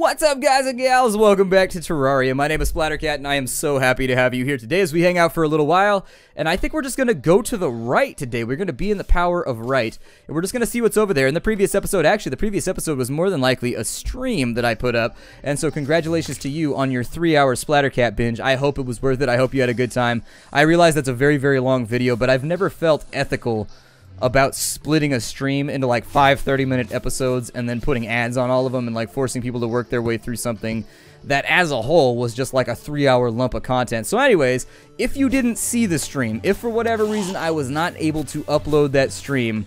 What's up, guys and gals? Welcome back to Terraria. My name is Splattercat, and I am so happy to have you here today as we hang out for a little while. And I think we're just going to go to the right today. We're going to be in the power of right, and we're just going to see what's over there. In the previous episode, actually, the previous episode was more than likely a stream that I put up. And so congratulations to you on your 3-hour Splattercat binge. I hope it was worth it. I hope you had a good time. I realize that's a very, very long video, but I've never felt ethical about splitting a stream into like 5 30-minute episodes and then putting ads on all of them and like forcing people to work their way through something that as a whole was just like a 3-hour lump of content. So anyways, if you didn't see the stream, if for whatever reason I was not able to upload that stream,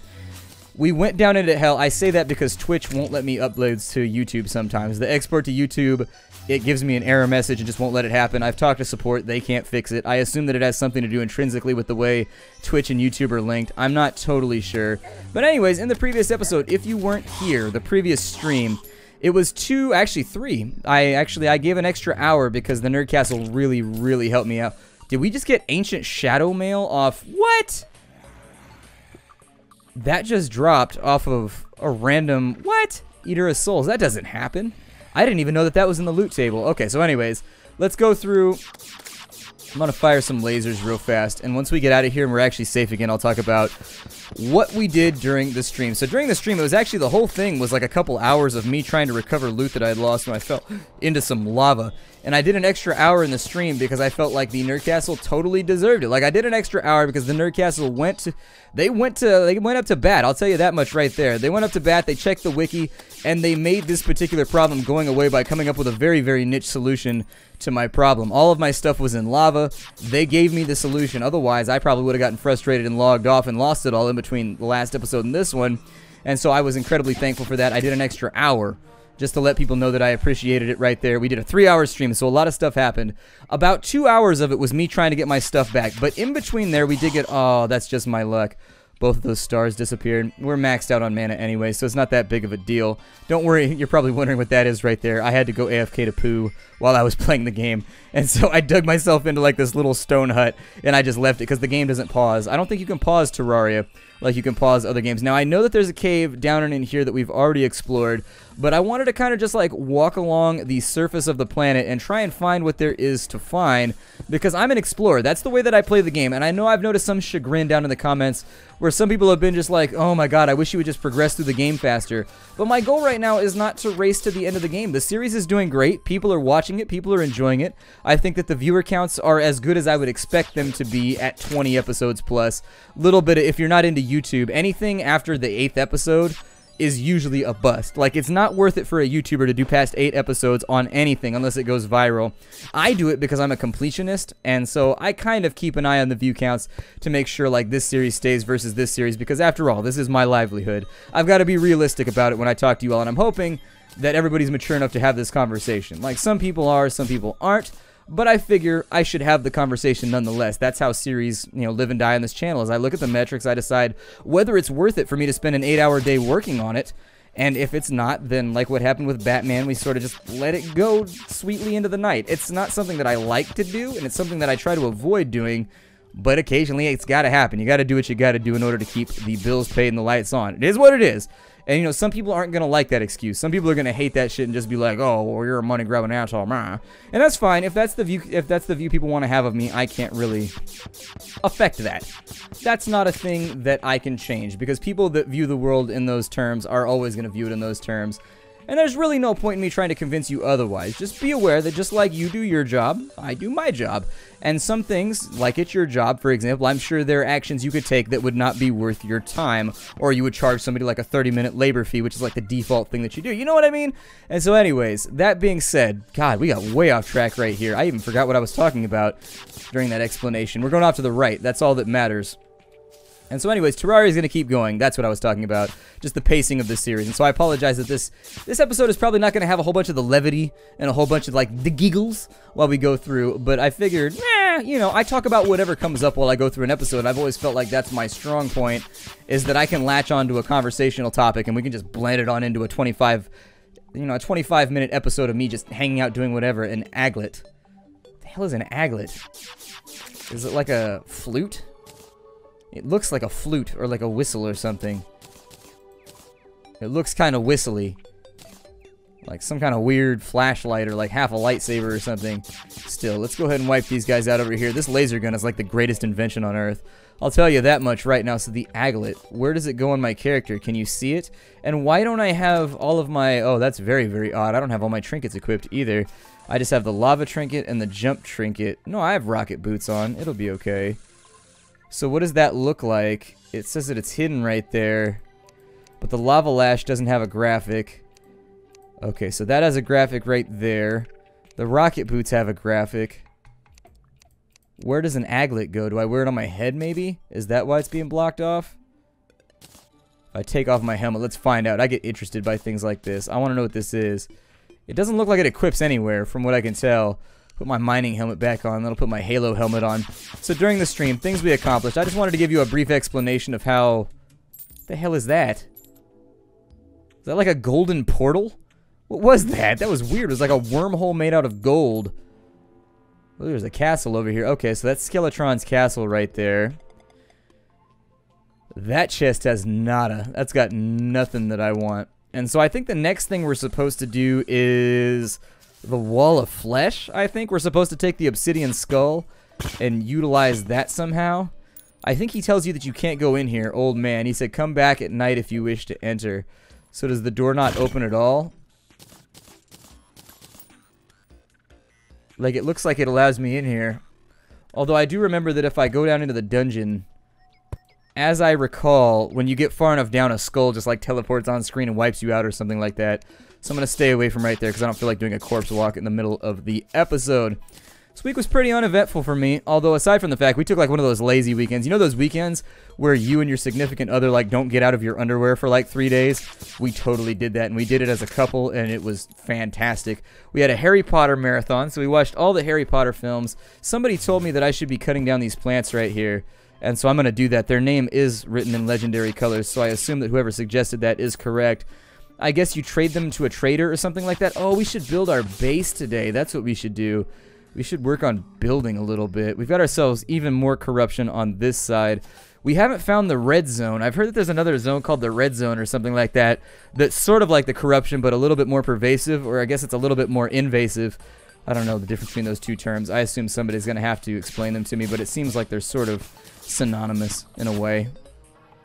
we went down into hell. I say that because Twitch won't let me upload to YouTube sometimes. The export to YouTube, it gives me an error message and just won't let it happen. I've talked to support. They can't fix it. I assume that it has something to do intrinsically with the way Twitch and YouTube are linked. I'm not totally sure. But anyways, in the previous episode, if you weren't here, the previous stream, it was 2, actually 3. I gave an extra hour because the Nerd Castle really, really helped me out. Did we just get Ancient Shadow Mail off? What? That just dropped off of a random, what? Eater of Souls. That doesn't happen. I didn't even know that that was in the loot table. Okay, so anyways, let's go through. I'm going to fire some lasers real fast, and once we get out of here and we're actually safe again, I'll talk about what we did during the stream. So during the stream, it was actually, the whole thing was like a couple hours of me trying to recover loot that I had lost when I fell into some lava. And I did an extra hour in the stream because I felt like the Nerd Castle totally deserved it. Like, I did an extra hour because the Nerd Castle they went up to bat. I'll tell you that much right there. They went up to bat, they checked the wiki, and they made this particular problem going away by coming up with a very, very niche solution to my problem. All of my stuff was in lava. They gave me the solution. Otherwise, I probably would have gotten frustrated and logged off and lost it all in between the last episode and this one. And so I was incredibly thankful for that. I did an extra hour just to let people know that I appreciated it right there. We did a 3-hour stream, so a lot of stuff happened. About 2 hours of it was me trying to get my stuff back. But in between there, we did get... Oh, that's just my luck. Both of those stars disappeared. We're maxed out on mana anyway, so it's not that big of a deal. Don't worry, you're probably wondering what that is right there. I had to go AFK to poo while I was playing the game. And so I dug myself into like this little stone hut, and I just left it because the game doesn't pause. I don't think you can pause Terraria like you can pause other games. Now, I know that there's a cave down in here that we've already explored, but I wanted to kind of just like walk along the surface of the planet and try and find what there is to find, because I'm an explorer. That's the way that I play the game, and I know I've noticed some chagrin down in the comments where some people have been just like, oh my god, I wish you would just progress through the game faster. But my goal right now is not to race to the end of the game. The series is doing great. People are watching it. People are enjoying it. I think that the viewer counts are as good as I would expect them to be at 20 episodes plus. Little bit of, if you're not into YouTube, anything after the 8th episode is usually a bust. Like, it's not worth it for a YouTuber to do past 8 episodes on anything unless it goes viral. I do it because I'm a completionist, and so I kind of keep an eye on the view counts to make sure like this series stays versus this series, because after all, this is my livelihood. I've got to be realistic about it when I talk to you all, and I'm hoping that everybody's mature enough to have this conversation. Like, some people are, some people aren't. But I figure I should have the conversation nonetheless. That's how series, live and die on this channel. As I look at the metrics, I decide whether it's worth it for me to spend an 8-hour day working on it. And if it's not, then like what happened with Batman, we sort of just let it go sweetly into the night. It's not something that I like to do, and it's something that I try to avoid doing. But occasionally, it's got to happen. You got to do what you got to do in order to keep the bills paid and the lights on. It is what it is. And, some people aren't going to like that excuse. Some people are going to hate that shit and just be like, oh, well, you're a money-grabbing asshole. Meh. And that's fine. If that's the view people want to have of me, I can't really affect that. That's not a thing that I can change, because people that view the world in those terms are always going to view it in those terms. And there's really no point in me trying to convince you otherwise. Just be aware that just like you do your job, I do my job. And some things, like it's your job, for example, I'm sure there are actions you could take that would not be worth your time, or you would charge somebody like a 30-minute labor fee, which is like the default thing that you do. You know what I mean? And so anyways, that being said, God, we got way off track right here. I even forgot what I was talking about during that explanation. We're going off to the right. That's all that matters. And so anyways, Terraria is going to keep going. That's what I was talking about. Just the pacing of this series. And so I apologize that this episode is probably not going to have a whole bunch of the levity and a whole bunch of, like, the giggles while we go through. But I figured, I talk about whatever comes up while I go through an episode. I've always felt like that's my strong point, is that I can latch onto a conversational topic and we can just blend it on into a 25-minute episode of me just hanging out doing whatever. An aglet. What the hell is an aglet? Is it like a flute? It looks like a flute or like a whistle or something. It looks kind of whistly. Like some kind of weird flashlight or like half a lightsaber or something. Still, let's go ahead and wipe these guys out over here. This laser gun is like the greatest invention on Earth. I'll tell you that much right now. So the aglet, where does it go on my character? Can you see it? And why don't I have all of my... Oh, that's very, very odd. I don't have all my trinkets equipped either. I just have the lava trinket and the jump trinket. No, I have rocket boots on. It'll be okay. So what does that look like? It says that it's hidden right there. But the lava lash doesn't have a graphic. Okay, so that has a graphic right there. The rocket boots have a graphic. Where does an aglet go? Do I wear it on my head maybe? Is that why it's being blocked off? If I take off my helmet, let's find out. I get interested by things like this. I want to know what this is. It doesn't look like it equips anywhere from what I can tell. Put my mining helmet back on, then I'll put my Halo helmet on. So during the stream, things we accomplished. I just wanted to give you a brief explanation of how... What the hell is that? Is that like a golden portal? What was that? That was weird. It was like a wormhole made out of gold. Oh, there's a castle over here. Okay, so that's Skeletron's castle right there. That chest has nada. That's got nothing that I want. And so I think the next thing we're supposed to do is the Wall of Flesh, I think. We're supposed to take the obsidian skull and utilize that somehow. I think he tells you that you can't go in here, old man. He said, come back at night if you wish to enter. So does the door not open at all? Like, it looks like it allows me in here. Although I do remember that if I go down into the dungeon, as I recall, when you get far enough down, a skull just like teleports on screen and wipes you out or something like that. So I'm going to stay away from right there because I don't feel like doing a corpse walk in the middle of the episode. This week was pretty uneventful for me, although aside from the fact we took like one of those lazy weekends. You know those weekends where you and your significant other like don't get out of your underwear for like 3 days? We totally did that, and we did it as a couple, and it was fantastic. We had a Harry Potter marathon, so we watched all the Harry Potter films. Somebody told me that I should be cutting down these plants right here, and so I'm going to do that. Their name is written in legendary colors, so I assume that whoever suggested that is correct. I guess you trade them to a trader or something like that. Oh, we should build our base today. That's what we should do. We should work on building a little bit. We've got ourselves even more corruption on this side. We haven't found the red zone. I've heard that there's another zone called the red zone or something like that. That's sort of like the corruption, but a little bit more pervasive, or I guess it's a little bit more invasive. I don't know the difference between those two terms. I assume somebody's going to have to explain them to me, but it seems like they're sort of synonymous in a way.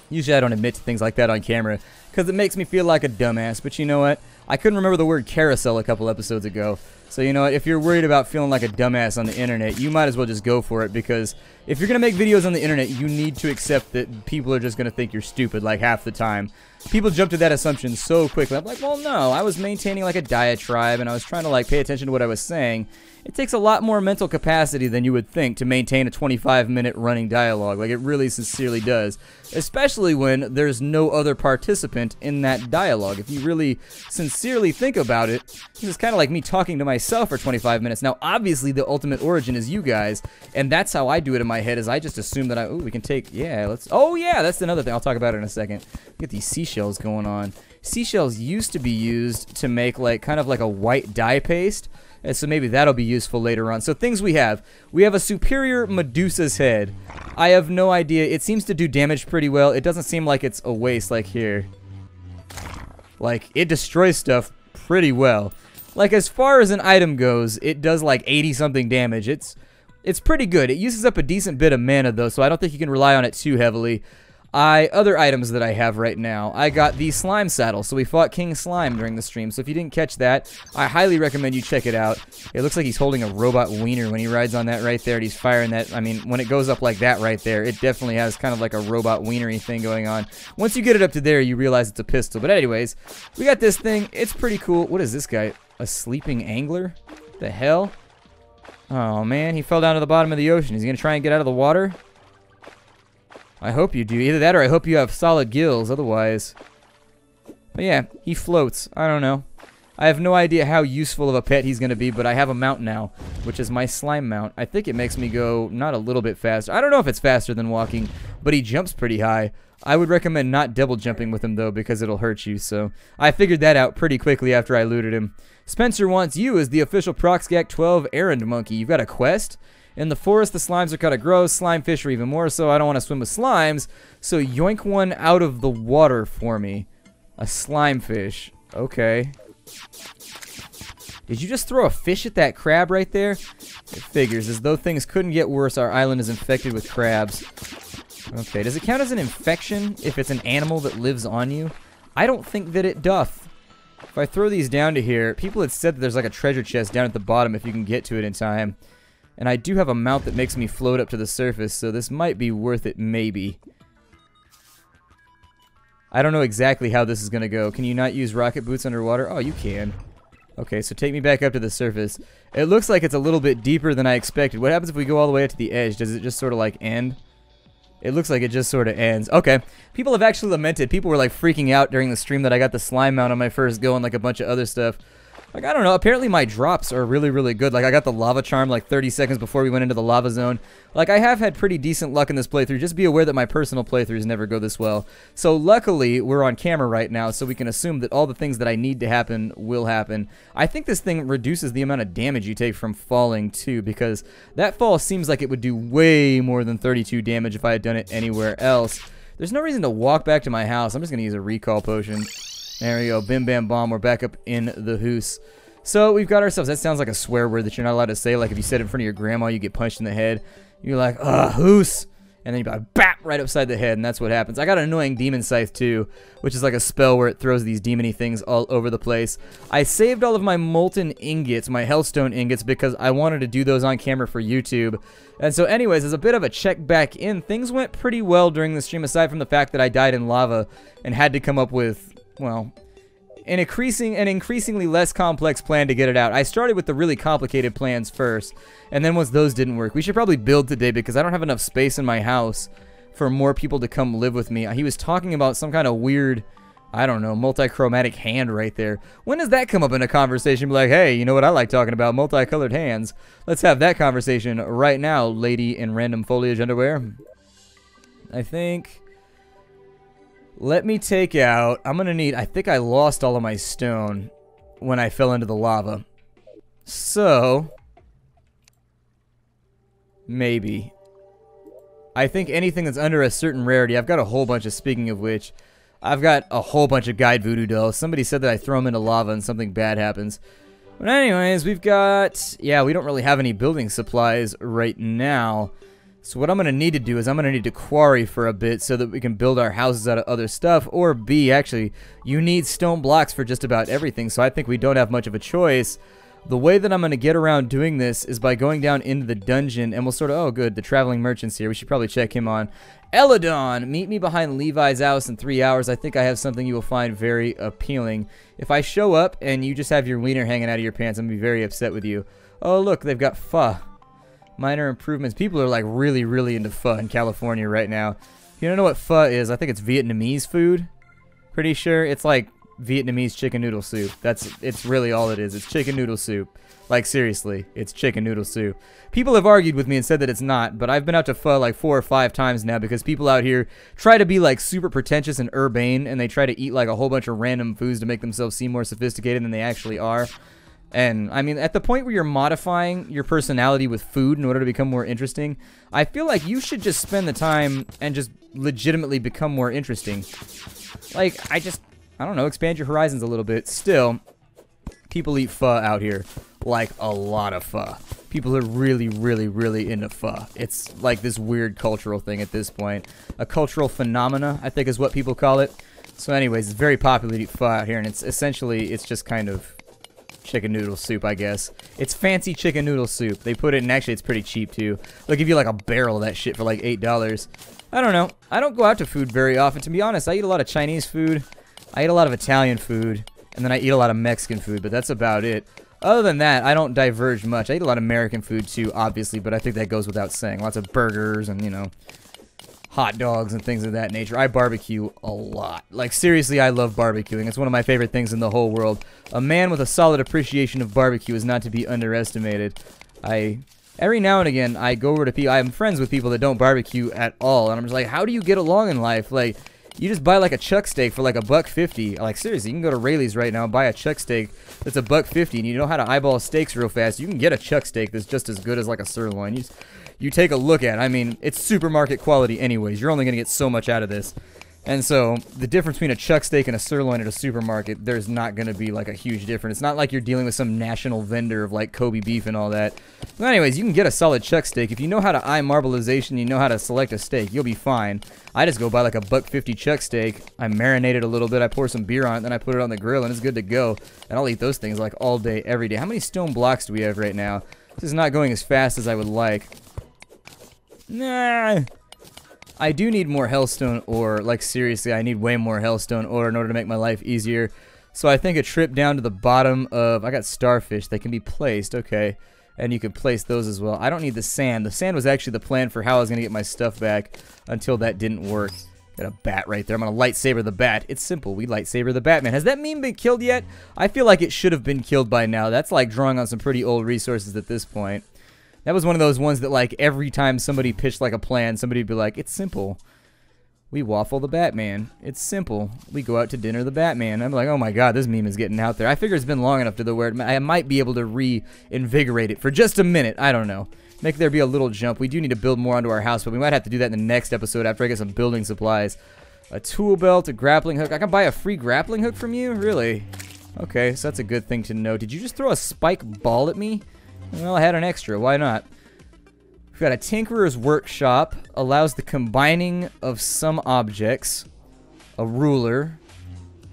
Usually I don't admit to things like that on camera because it makes me feel like a dumbass, but you know what? I couldn't remember the word carousel a couple episodes ago. So you know what? If you're worried about feeling like a dumbass on the internet, you might as well just go for it, because if you're going to make videos on the internet, you need to accept that people are just going to think you're stupid like half the time. People jump to that assumption so quickly. I'm like, well, no, I was maintaining like a diatribe, and I was trying to like pay attention to what I was saying. It takes a lot more mental capacity than you would think to maintain a 25-minute running dialogue. Like, it really sincerely does. Especially when there's no other participant in that dialogue. If you really sincerely think about it, this is kind of like me talking to myself for 25 minutes. Now, obviously, the ultimate origin is you guys, and that's how I do it in my head, is I just assume that oh, we can take, yeah, let's, oh, yeah, that's another thing. I'll talk about it in a second. Get these seashells going on. Seashells used to be used to make, like, kind of like a white dye paste. And so maybe that'll be useful later on. So things we have. We have a superior Medusa's head. I have no idea. It seems to do damage pretty well. It doesn't seem like it's a waste like here. Like, it destroys stuff pretty well. Like, as far as an item goes, it does like 80-something damage. It's pretty good. It uses up a decent bit of mana, though, so I don't think you can rely on it too heavily. Other items that I have right now, I got the slime saddle, so we fought King Slime during the stream, so if you didn't catch that, I highly recommend you check it out. It looks like he's holding a robot wiener when he rides on that right there, and he's firing that. I mean, when it goes up like that right there, it definitely has kind of like a robot wienery thing going on. Once you get it up to there, you realize it's a pistol, but anyways, we got this thing. It's pretty cool. What is this guy? A sleeping angler? The hell? Oh man, he fell down to the bottom of the ocean. He's gonna try and get out of the water? I hope you do. Either that or I hope you have solid gills, otherwise. But yeah, he floats. I don't know. I have no idea how useful of a pet he's going to be, but I have a mount now, which is my slime mount. I think it makes me go not a little bit faster. I don't know if it's faster than walking, but he jumps pretty high. I would recommend not double jumping with him, though, because it'll hurt you, so I figured that out pretty quickly after I looted him. Spencer wants you as the official Proxgac 12 errand monkey. You've got a quest? In the forest, the slimes are kind of gross. Slime fish are even more so. I don't want to swim with slimes, so yoink one out of the water for me. A slime fish. Okay. Did you just throw a fish at that crab right there? It figures. As though things couldn't get worse, our island is infected with crabs. Okay, does it count as an infection if it's an animal that lives on you? I don't think that it doth. If I throw these down to here, people had said that there's like a treasure chest down at the bottom if you can get to it in time. And I do have a mount that makes me float up to the surface, so this might be worth it, maybe. I don't know exactly how this is going to go. Can you not use rocket boots underwater? Oh, you can. Okay, so take me back up to the surface. It looks like it's a little bit deeper than I expected. What happens if we go all the way up to the edge? Does it just sort of like end? It looks like it just sort of ends. Okay. People have actually lamented. People were like freaking out during the stream that I got the slime mount on my first go and like a bunch of other stuff. Like, I don't know. Apparently my drops are really, really good. Like, I got the lava charm like 30 seconds before we went into the lava zone. Like, I have had pretty decent luck in this playthrough. Just be aware that my personal playthroughs never go this well. So, luckily, we're on camera right now, so we can assume that all the things that I need to happen will happen. I think this thing reduces the amount of damage you take from falling, too, because that fall seems like it would do way more than 32 damage if I had done it anywhere else. There's no reason to walk back to my house. I'm just going to use a recall potion. There we go. Bim bam bomb. We're back up in the hoose. So we've got ourselves. That sounds like a swear word that you're not allowed to say. Like if you said it in front of your grandma, you get punched in the head. You're like, hoose. And then you go, bap, right upside the head. And that's what happens. I got an annoying demon scythe too, which is like a spell where it throws these demony things all over the place. I saved all of my molten ingots, my hellstone ingots, because I wanted to do those on camera for YouTube. And so anyways, as a bit of a check back in, things went pretty well during the stream, aside from the fact that I died in lava and had to come up with, well, an increasingly less complex plan to get it out. I started with the really complicated plans first, and then once those didn't work, we should probably build today because I don't have enough space in my house for more people to come live with me. He was talking about some kind of weird, I don't know, multi-chromatic hand right there. When does that come up in a conversation? Be like, hey, you know what I like talking about? Multicolored hands. Let's have that conversation right now, lady in random foliage underwear. I think... Let me take out, I'm going to need, I think I lost all of my stone when I fell into the lava. So, maybe. I think anything that's under a certain rarity, I've got a whole bunch of, speaking of which, I've got a whole bunch of guide voodoo dolls. Somebody said that I throw them into lava and something bad happens. But anyways, we've got, yeah, we don't really have any building supplies right now. So what I'm going to need to do is I'm going to need to quarry for a bit so that we can build our houses out of other stuff. Or B, actually, you need stone blocks for just about everything. So I think we don't have much of a choice. The way that I'm going to get around doing this is by going down into the dungeon. And we'll sort of, oh good, the traveling merchant's here. We should probably check him on. Eladon, meet me behind Levi's house in 3 hours. I think I have something you will find very appealing. If I show up and you just have your wiener hanging out of your pants, I'm going to be very upset with you. Oh look, they've got pho. Minor improvements. People are like really, really into pho in California right now. You don't know what pho is? I think it's Vietnamese food. Pretty sure it's like Vietnamese chicken noodle soup. It's really all it is. It's chicken noodle soup. Like seriously, it's chicken noodle soup. People have argued with me and said that it's not, but I've been out to pho like 4 or 5 times now because people out here try to be like super pretentious and urbane, and they try to eat like a whole bunch of random foods to make themselves seem more sophisticated than they actually are. And, I mean, at the point where you're modifying your personality with food in order to become more interesting, I feel like you should just spend the time and just legitimately become more interesting. Like, I don't know, expand your horizons a little bit. Still, people eat pho out here. Like, a lot of pho. People are really, really, really into pho. It's like this weird cultural thing at this point. A cultural phenomena, I think is what people call it. So anyways, it's very popular to eat pho out here, and it's essentially, it's just kind of chicken noodle soup, I guess. It's fancy chicken noodle soup. They put it in, actually it's pretty cheap too. They'll give you like a barrel of that shit for like $8. I don't know. I don't go out to food very often. To be honest, I eat a lot of Chinese food. I eat a lot of Italian food. And then I eat a lot of Mexican food, but that's about it. Other than that, I don't diverge much. I eat a lot of American food too, obviously, but I think that goes without saying. Lots of burgers and, you know, hot dogs and things of that nature. I barbecue a lot. Like, seriously, I love barbecuing. It's one of my favorite things in the whole world. A man with a solid appreciation of barbecue is not to be underestimated. Every now and again, I go over to people. I'm friends with people that don't barbecue at all, and I'm just like, how do you get along in life? Like, you just buy like a chuck steak for like $1.50. Like, seriously, you can go to Rayleigh's right now and buy a chuck steak that's $1.50, and you know how to eyeball steaks real fast. You can get a chuck steak that's just as good as like a sirloin. You take a look at it. I mean, it's supermarket quality anyways. You're only going to get so much out of this. And so the difference between a chuck steak and a sirloin at a supermarket, there's not going to be like a huge difference. It's not like you're dealing with some national vendor of like Kobe beef and all that. But anyways, you can get a solid chuck steak. If you know how to eye marbleization, you know how to select a steak, you'll be fine. I just go buy like a $1.50 chuck steak. I marinate it a little bit. I pour some beer on it, then I put it on the grill, and it's good to go. And I'll eat those things like all day, every day. How many stone blocks do we have right now? This is not going as fast as I would like. Nah. I do need more hellstone ore. Like, seriously, I need way more hellstone ore in order to make my life easier. So I think a trip down to the bottom of... I got starfish. They can be placed. Okay. And you can place those as well. I don't need the sand. The sand was actually the plan for how I was going to get my stuff back until that didn't work. Got a bat right there. I'm going to lightsaber the bat. It's simple. We lightsaber the Batman. Has that meme been killed yet? I feel like it should have been killed by now. That's like drawing on some pretty old resources at this point. That was one of those ones that, like, every time somebody pitched, like, a plan, somebody would be like, it's simple. We waffle the Batman. It's simple. We go out to dinner the Batman. I'm like, oh my god, this meme is getting out there. I figure it's been long enough to the where I might be able to reinvigorate it for just a minute. I don't know. Make there be a little jump. We do need to build more onto our house, but we might have to do that in the next episode after I get some building supplies. A tool belt, a grappling hook. I can buy a free grappling hook from you? Really? Okay, so that's a good thing to know. Did you just throw a spike ball at me? Well, I had an extra. Why not? We've got a Tinkerer's Workshop. Allows the combining of some objects. A ruler,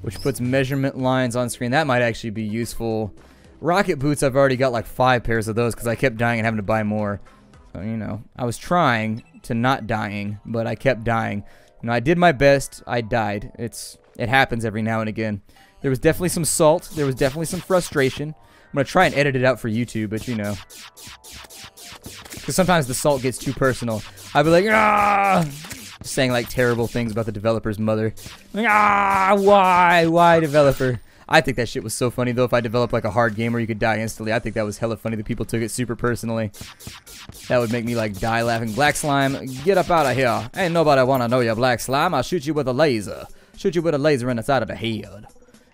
which puts measurement lines on screen. That might actually be useful. Rocket boots, I've already got like 5 pairs of those because I kept dying and having to buy more. So, you know, I was trying to not dying, but I kept dying. You know, I did my best. I died. It happens every now and again. There was definitely some salt. There was definitely some frustration. I'm going to try and edit it out for YouTube, but you know. Because sometimes the salt gets too personal. I'd be like, ah! Saying like terrible things about the developer's mother. Like, ah, why developer? I think that shit was so funny though. If I developed like a hard game where you could die instantly, I think that was hella funny that people took it super personally. That would make me like die laughing. Black slime, get up out of here. Ain't nobody wanna know you, black slime. I'll shoot you with a laser. Shoot you with a laser in the side of the head.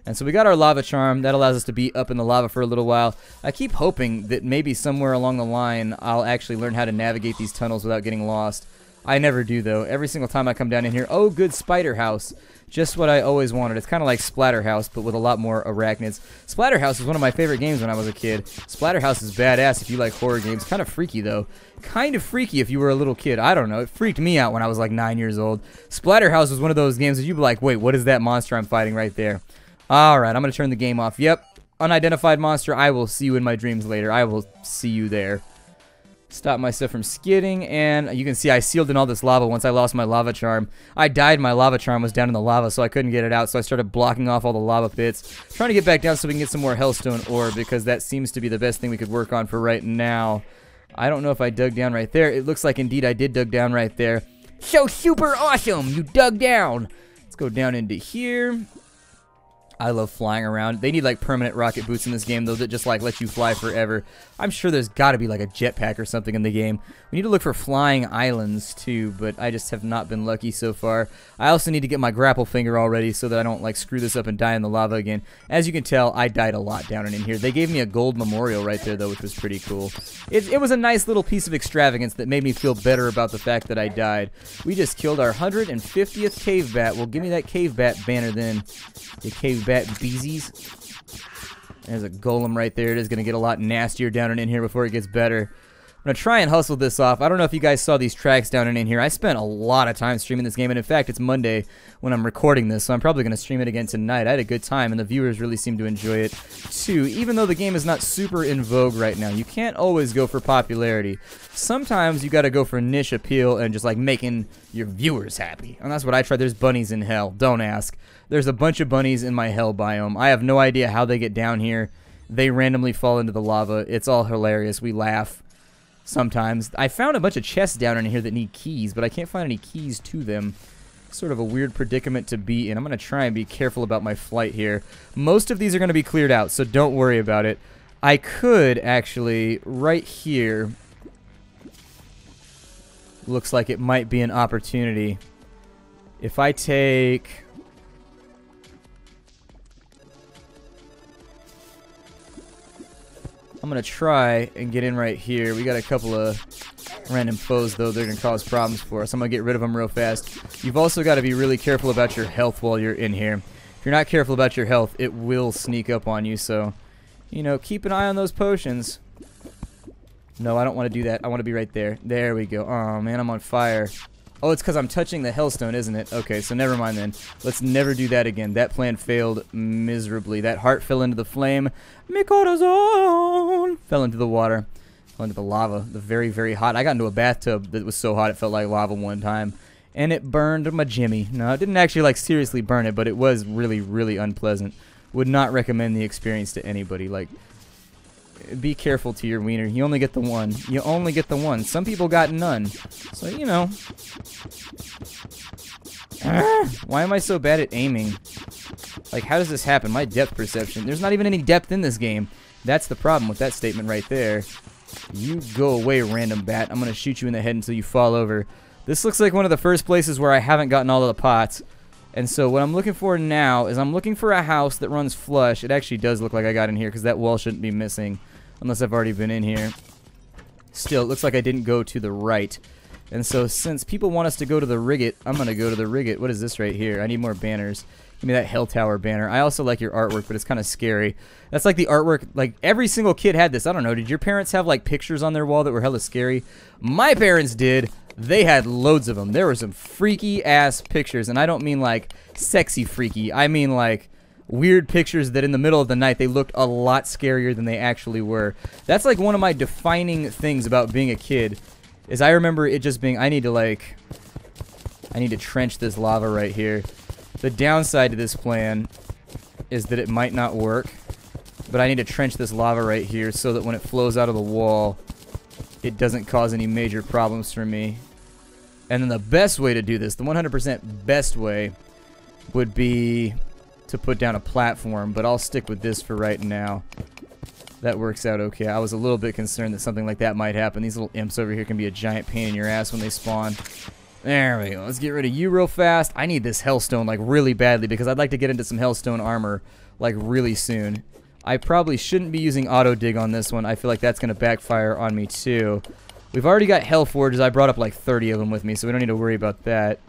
And so we got our lava charm. That allows us to be up in the lava for a little while. I keep hoping that maybe somewhere along the line I'll actually learn how to navigate these tunnels without getting lost. I never do though. Every single time I come down in here, oh good spider house. Just what I always wanted. It's kind of like Splatterhouse, but with a lot more arachnids. Splatterhouse was one of my favorite games when I was a kid. Splatterhouse is badass if you like horror games. Kind of freaky though. Kind of freaky if you were a little kid. I don't know. It freaked me out when I was like 9 years old. Splatterhouse was one of those games that you'd be like, wait, what is that monster I'm fighting right there? Alright, I'm going to turn the game off. Yep, unidentified monster. I will see you in my dreams later. I will see you there. Stop myself from skidding, and you can see I sealed in all this lava once I lost my lava charm. I died, my lava charm was down in the lava, so I couldn't get it out, so I started blocking off all the lava pits. Trying to get back down so we can get some more hellstone ore, because that seems to be the best thing we could work on for right now. I don't know if I dug down right there. It looks like indeed I did dug down right there. So super awesome! You dug down! Let's go down into here. I love flying around. They need like permanent rocket boots in this game though that just like let you fly forever. I'm sure there's got to be like a jetpack or something in the game. We need to look for flying islands too, but I just have not been lucky so far. I also need to get my grapple finger already so that I don't like screw this up and die in the lava again. As you can tell, I died a lot down in here. They gave me a gold memorial right there though, which was pretty cool. It was a nice little piece of extravagance that made me feel better about the fact that I died. We just killed our 150th cave bat. Well, give me that cave bat banner then. The cave bat beezies. There's a golem right there. It is going to get a lot nastier down and in here before it gets better. I'm going to try and hustle this off. I don't know if you guys saw these tracks down and in here. I spent a lot of time streaming this game, and in fact, it's Monday when I'm recording this, so I'm probably going to stream it again tonight. I had a good time, and the viewers really seem to enjoy it too, even though the game is not super in vogue right now. You can't always go for popularity. Sometimes you got to go for niche appeal and just like making your viewers happy, and that's what I tried. There's bunnies in hell. Don't ask. There's a bunch of bunnies in my hell biome. I have no idea how they get down here. They randomly fall into the lava. It's all hilarious. We laugh. Sometimes. I found a bunch of chests down in here that need keys, but I can't find any keys to them. Sort of a weird predicament to be in. I'm going to try and be careful about my flight here. Most of these are going to be cleared out, so don't worry about it. I could actually, right here, looks like it might be an opportunity. If I take... I'm going to try and get in right here. We got a couple of Random foes, though, they're going to cause problems for us. I'm going to get rid of them real fast. You've also got to be really careful about your health while you're in here. If you're not careful about your health, it will sneak up on you, so, you know, keep an eye on those potions. No, I don't want to do that. I want to be right there. There we go. Oh, man, I'm on fire. Oh, it's because I'm touching the hellstone, isn't it? Okay, so never mind then. Let's never do that again. That plan failed miserably. That heart fell into the flame. Mi corazón fell into the water. Fell into the lava. The very, very hot. I got into a bathtub that was so hot it felt like lava one time. And it burned my Jimmy. No, it didn't actually, like, seriously burn it, but it was really, really unpleasant. Would not recommend the experience to anybody. Like, be careful to your wiener. You only get the one. You only get the one. Some people got none. So, you know. Why am I so bad at aiming? Like, how does this happen? My depth perception. There's not even any depth in this game. That's the problem with that statement right there. You go away, random bat. I'm going to shoot you in the head until you fall over. This looks like one of the first places where I haven't gotten all of the pots. And so what I'm looking for now is I'm looking for a house that runs flush. It actually does look like I got in here because that wall shouldn't be missing. Unless I've already been in here. Still, it looks like I didn't go to the right. And so since people want us to go to the Rigget, I'm going to go to the Rigget. What is this right here? I need more banners. Give me that Hell Tower banner. I also like your artwork, but it's kind of scary. That's like the artwork, like every single kid had this. I don't know, did your parents have like pictures on their wall that were hella scary? My parents did. They had loads of them. There were some freaky ass pictures, and I don't mean like sexy freaky. I mean like weird pictures that in the middle of the night they looked a lot scarier than they actually were. That's like one of my defining things about being a kid, is I remember it just being, I need to trench this lava right here. The downside to this plan is that it might not work, but I need to trench this lava right here so that when it flows out of the wall, it doesn't cause any major problems for me. And then the best way to do this, the 100% best way, would be to put down a platform, but I'll stick with this for right now. That works out okay. I was a little bit concerned that something like that might happen. These little imps over here can be a giant pain in your ass when they spawn. There we go. Let's get rid of you real fast. I need this hellstone like really badly because I'd like to get into some hellstone armor like really soon. I probably shouldn't be using auto dig on this one. I feel like that's going to backfire on me too. We've already got hell forges. I brought up like 30 of them with me, so we don't need to worry about that.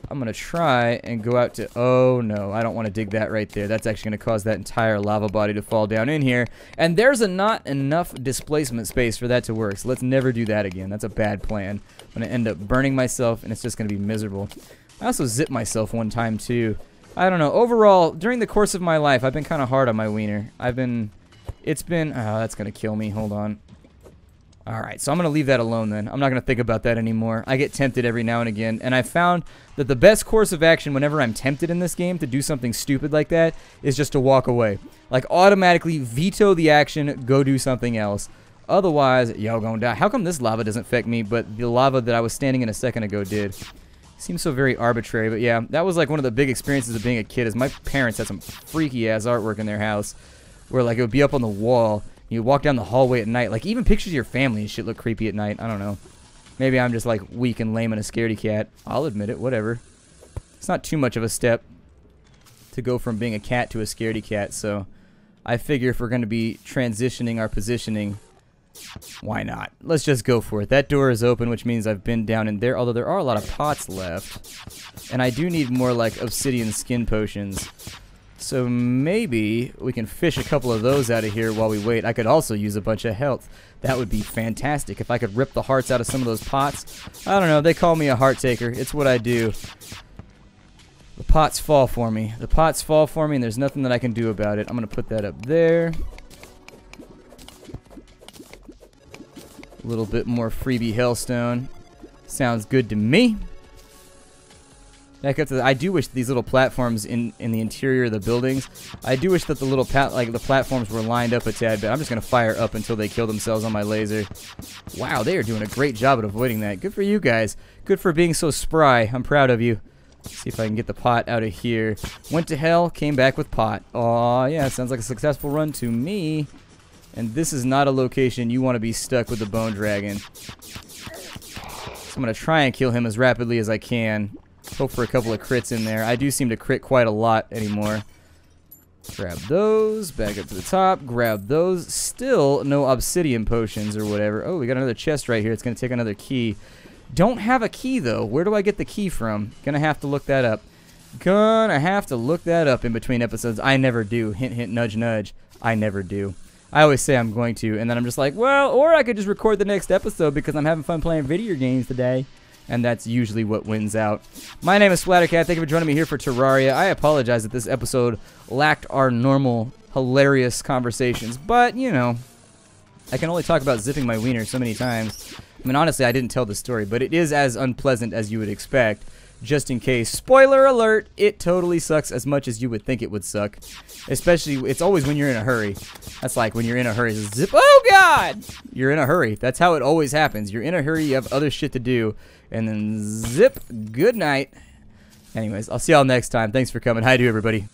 I'm going to try and go out to... Oh, no. I don't want to dig that right there. That's actually going to cause that entire lava body to fall down in here. And there's not enough displacement space for that to work. So let's never do that again. That's a bad plan. I'm going to end up burning myself, and it's just going to be miserable. I also zipped myself one time, too. I don't know. Overall, during the course of my life, I've been kind of hard on my wiener. It's been... Oh, that's going to kill me. Hold on. Alright, so I'm going to leave that alone then. I'm not going to think about that anymore. I get tempted every now and again, and I found that the best course of action whenever I'm tempted in this game to do something stupid like that is just to walk away. Like, automatically veto the action, go do something else. Otherwise, y'all gonna die. How come this lava doesn't affect me, but the lava that I was standing in a second ago did? Seems so very arbitrary, but yeah, that was like one of the big experiences of being a kid, is my parents had some freaky-ass artwork in their house where, like, it would be up on the wall. You walk down the hallway at night. Like, even pictures of your family and shit look creepy at night. I don't know. Maybe I'm just, like, weak and lame and a scaredy cat. I'll admit it. Whatever. It's not too much of a step to go from being a cat to a scaredy cat, so I figure if we're going to be transitioning our positioning, why not? Let's just go for it. That door is open, which means I've been down in there, although there are a lot of pots left. And I do need more, like, obsidian skin potions. So maybe we can fish a couple of those out of here while we wait. I could also use a bunch of health. That would be fantastic. If I could rip the hearts out of some of those pots. I don't know. They call me a heart taker. It's what I do. The pots fall for me. The pots fall for me, and there's nothing that I can do about it. I'm going to put that up there. A little bit more freebie hellstone. Sounds good to me. Back up to the, I do wish these little platforms in the interior of the buildings, I do wish that the little the platforms were lined up a tad bit. I'm just going to fire up until they kill themselves on my laser. Wow, they are doing a great job at avoiding that. Good for you guys. Good for being so spry. I'm proud of you. Let's see if I can get the pot out of here. Went to hell, came back with pot. Aw, yeah, sounds like a successful run to me. And this is not a location you want to be stuck with the bone dragon. So I'm going to try and kill him as rapidly as I can. Hope for a couple of crits in there. I do seem to crit quite a lot anymore. Grab those. Back up to the top. Grab those. Still no obsidian potions or whatever. Oh, we got another chest right here. It's going to take another key. Don't have a key, though. Where do I get the key from? Gonna have to look that up. Gonna have to look that up in between episodes. I never do. Hint, hint, nudge, nudge. I never do. I always say I'm going to, and then I'm just like, well, or I could just record the next episode because I'm having fun playing video games today. And that's usually what wins out. My name is Splattercat. Thank you for joining me here for Terraria. I apologize that this episode lacked our normal, hilarious conversations. But, you know, I can only talk about zipping my wiener so many times. I mean, honestly, I didn't tell the story, but it is as unpleasant as you would expect. Just in case. Spoiler alert, it totally sucks as much as you would think it would suck. Especially, it's always when you're in a hurry. That's like when you're in a hurry. Zip. Oh, God! You're in a hurry. That's how it always happens. You're in a hurry, you have other shit to do. And then zip. Good night. Anyways, I'll see y'all next time. Thanks for coming. Hi to everybody.